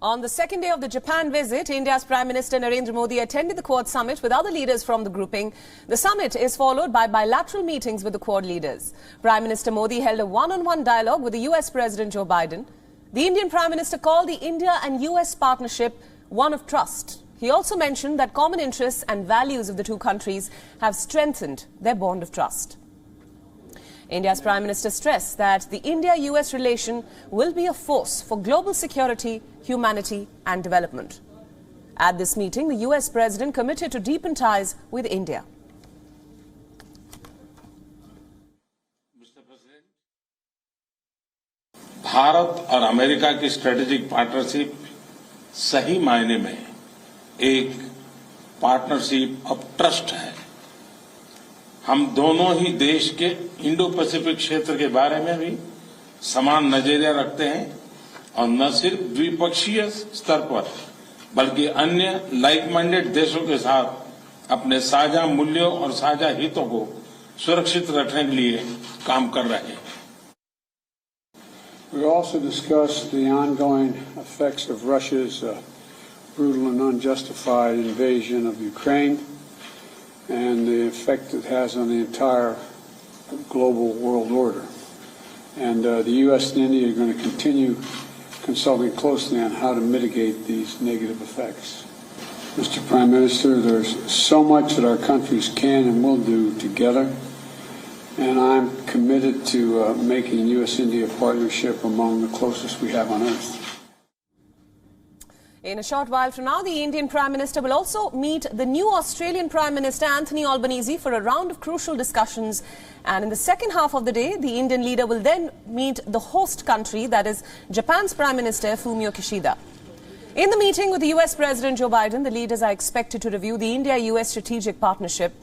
On the second day of the Japan visit, India's Prime Minister Narendra Modi attended the Quad summit with other leaders from the grouping. The summit is followed by bilateral meetings with the Quad leaders. Prime Minister Modi held a one-on-one dialogue with the US President Joe Biden. The Indian Prime Minister called the India and US partnership one of trust. He also mentioned that common interests and values of the two countries have strengthened their bond of trust. India's Prime Minister stressed that the India-US relation will be a force for global security, humanity and development. At this meeting, the US President committed to deepen ties with India. Mr. President, Bharat और America की strategic partnership सही मायने में एक partnership of trust है। हम दोनों ही देश के इंडो पैसिफिक क्षेत्र के बारे में भी समान नजरिया रखते हैं और न सिर्फ द्विपक्षीय स्तर पर बल्कि अन्य लाइक माइंडेड देशों के साथ अपने साझा मूल्यों और साझा हितों को सुरक्षित रखने के लिए काम कर रहे हैं। We also discussed the ongoing effects of Russia's brutal and unjustified invasion of Ukraine and the effect it has on the entire global world order. And the U.S. and India are going to continue consulting closely on how to mitigate these negative effects. Mr. Prime Minister, there's so much that our countries can and will do together, and I'm committed to making U.S.-India partnership among the closest we have on earth. In a short while from now, the Indian Prime Minister will also meet the new Australian Prime Minister Anthony Albanese for a round of crucial discussions. And in the second half of the day, the Indian leader will then meet the host country, that is Japan's Prime Minister Fumio Kishida. In the meeting with the US President Joe Biden, the leaders are expected to review the India-US strategic partnership.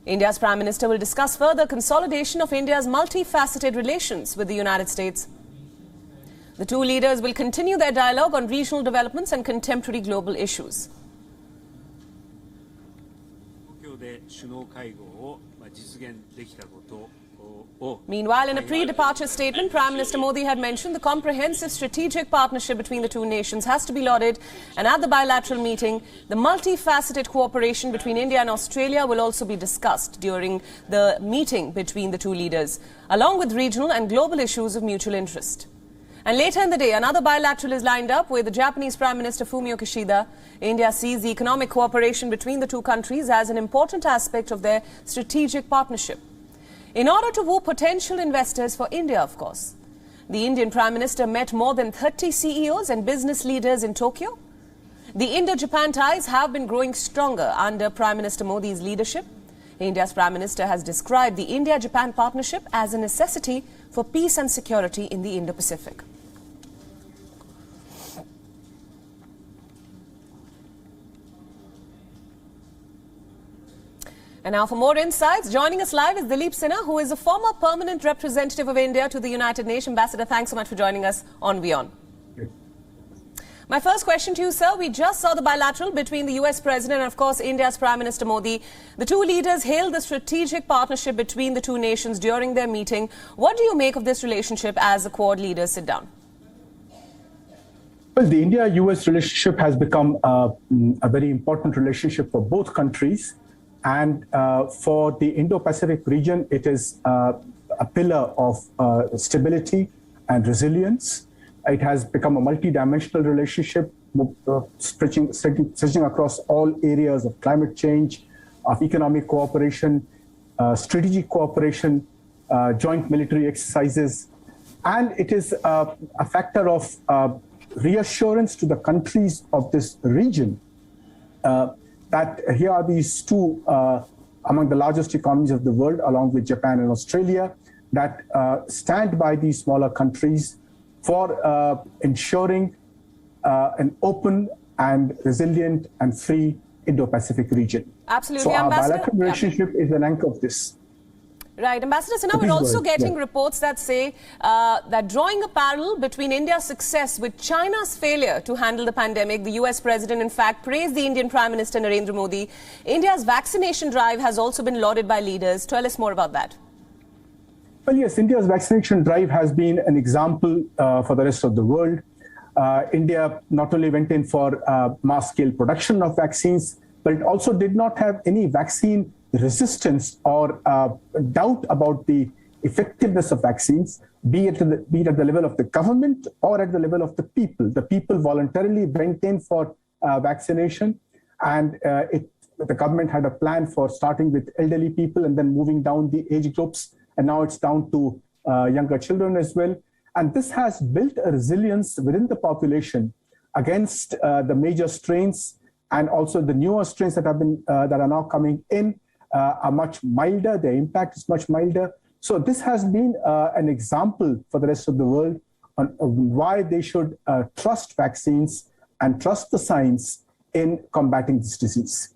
India's Prime Minister will discuss further consolidation of India's multifaceted relations with the United States. The two leaders will continue their dialogue on regional developments and contemporary global issues. Meanwhile, in a pre-departure statement, Prime Minister Modi had mentioned the comprehensive strategic partnership between the two nations has to be lauded, and at the bilateral meeting, the multifaceted cooperation between India and Australia will also be discussed during the meeting between the two leaders, along with regional and global issues of mutual interest. And later in the day, another bilateral is lined up with the Japanese Prime Minister Fumio Kishida. India sees the economic cooperation between the two countries as an important aspect of their strategic partnership. In order to woo potential investors for India, of course, the Indian Prime Minister met more than 30 CEOs and business leaders in Tokyo. The Indo-Japan ties have been growing stronger under Prime Minister Modi's leadership. India's Prime Minister has described the India-Japan partnership as a necessity for peace and security in the Indo-Pacific. And now for more insights, joining us live is Dilip Sinha, who is a former permanent representative of India to the United Nations. Ambassador, thanks so much for joining us on WION. My first question to you, sir. We just saw the bilateral between the US President and, of course, India's Prime Minister Modi. The two leaders hailed the strategic partnership between the two nations during their meeting. What do you make of this relationship as the Quad leaders sit down? Well, the India-US relationship has become a very important relationship for both countries. And for the Indo-Pacific region, it is a pillar of stability and resilience. It has become a multi-dimensional relationship, stretching across all areas of climate change, of economic cooperation, strategic cooperation, joint military exercises. And it is a factor of reassurance to the countries of this region that here are these two among the largest economies of the world, along with Japan and Australia, that stand by these smaller countries for ensuring an open and resilient and free Indo-Pacific region. Absolutely, so our Ambassador. bilateral relationship is an anchor of this. Right. Ambassador Sinha, we're also getting reports that say that drawing a parallel between India's success with China's failure to handle the pandemic, the US President, in fact, praised the Indian Prime Minister Narendra Modi. India's vaccination drive has also been lauded by leaders. Tell us more about that. Well, yes, India's vaccination drive has been an example for the rest of the world. India not only went in for mass-scale production of vaccines, but it also did not have any vaccine resistance or doubt about the effectiveness of vaccines, be it at the level of the government or at the level of the people. The people voluntarily went in for vaccination, and the government had a plan for starting with elderly people and then moving down the age groups, and now it's down to younger children as well. And this has built a resilience within the population against the major strains, and also the newer strains that are now coming in are much milder. Their impact is much milder. So this has been an example for the rest of the world on why they should trust vaccines and trust the science in combating this disease.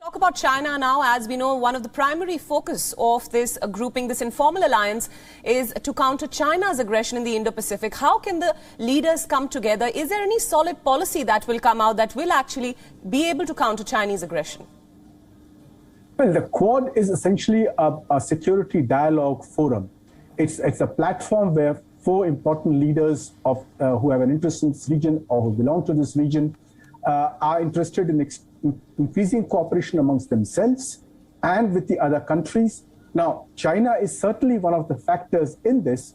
Talk about China now. As we know, one of the primary focus of this grouping, this informal alliance, is to counter China's aggression in the Indo-Pacific. How can the leaders come together? Is there any solid policy that will come out that will actually be able to counter Chinese aggression? Well, the Quad is essentially a security dialogue forum. It's a platform where 4 important leaders who have an interest in this region or who belong to this region are interested in increasing cooperation amongst themselves and with the other countries. Now, China is certainly one of the factors in this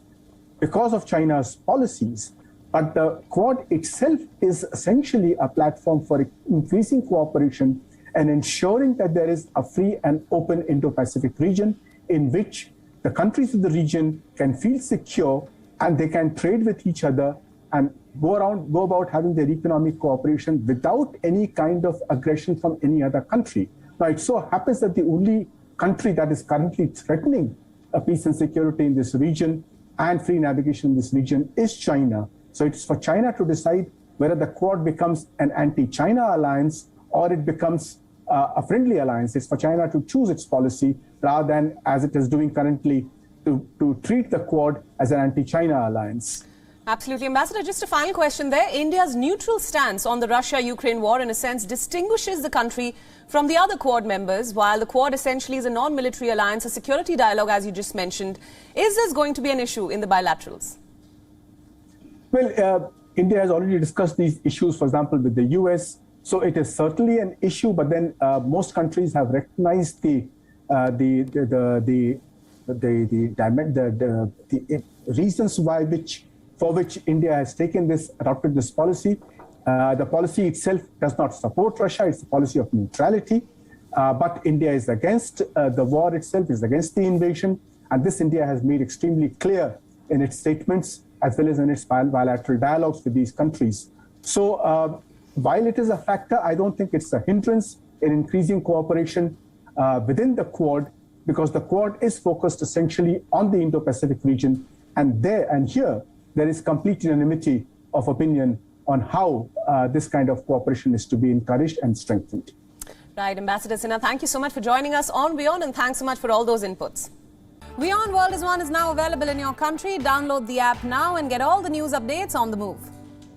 because of China's policies, but the Quad itself is essentially a platform for increasing cooperation and ensuring that there is a free and open Indo-Pacific region in which the countries of the region can feel secure and they can trade with each other and go about having their economic cooperation without any kind of aggression from any other country. Now, it so happens that the only country that is currently threatening peace and security in this region and free navigation in this region is China. So it's for China to decide whether the Quad becomes an anti-China alliance or it becomes a friendly alliance. It's for China to choose its policy rather than, as it is doing currently, to treat the Quad as an anti-China alliance. Absolutely. Ambassador, just a final question there. India's neutral stance on the Russia-Ukraine war, in a sense, distinguishes the country from the other Quad members, while the Quad essentially is a non-military alliance, a security dialogue, as you just mentioned. Is this going to be an issue in the bilaterals? Well, India has already discussed these issues, for example, with the US. So it is certainly an issue, but then most countries have recognized the reasons for which India has adopted this policy. The policy itself does not support Russia. It's a policy of neutrality. But India is against the war itself, is against the invasion. And this India has made extremely clear in its statements as well as in its bilateral dialogues with these countries. So while it is a factor, I don't think it's a hindrance in increasing cooperation within the Quad, because the Quad is focused essentially on the Indo-Pacific region. And here, there is complete unanimity of opinion on how this kind of cooperation is to be encouraged and strengthened. Right, Ambassador Sinha, thank you so much for joining us on WION, and thanks so much for all those inputs. WION World is now available in your country. Download the app now and get all the news updates on the move.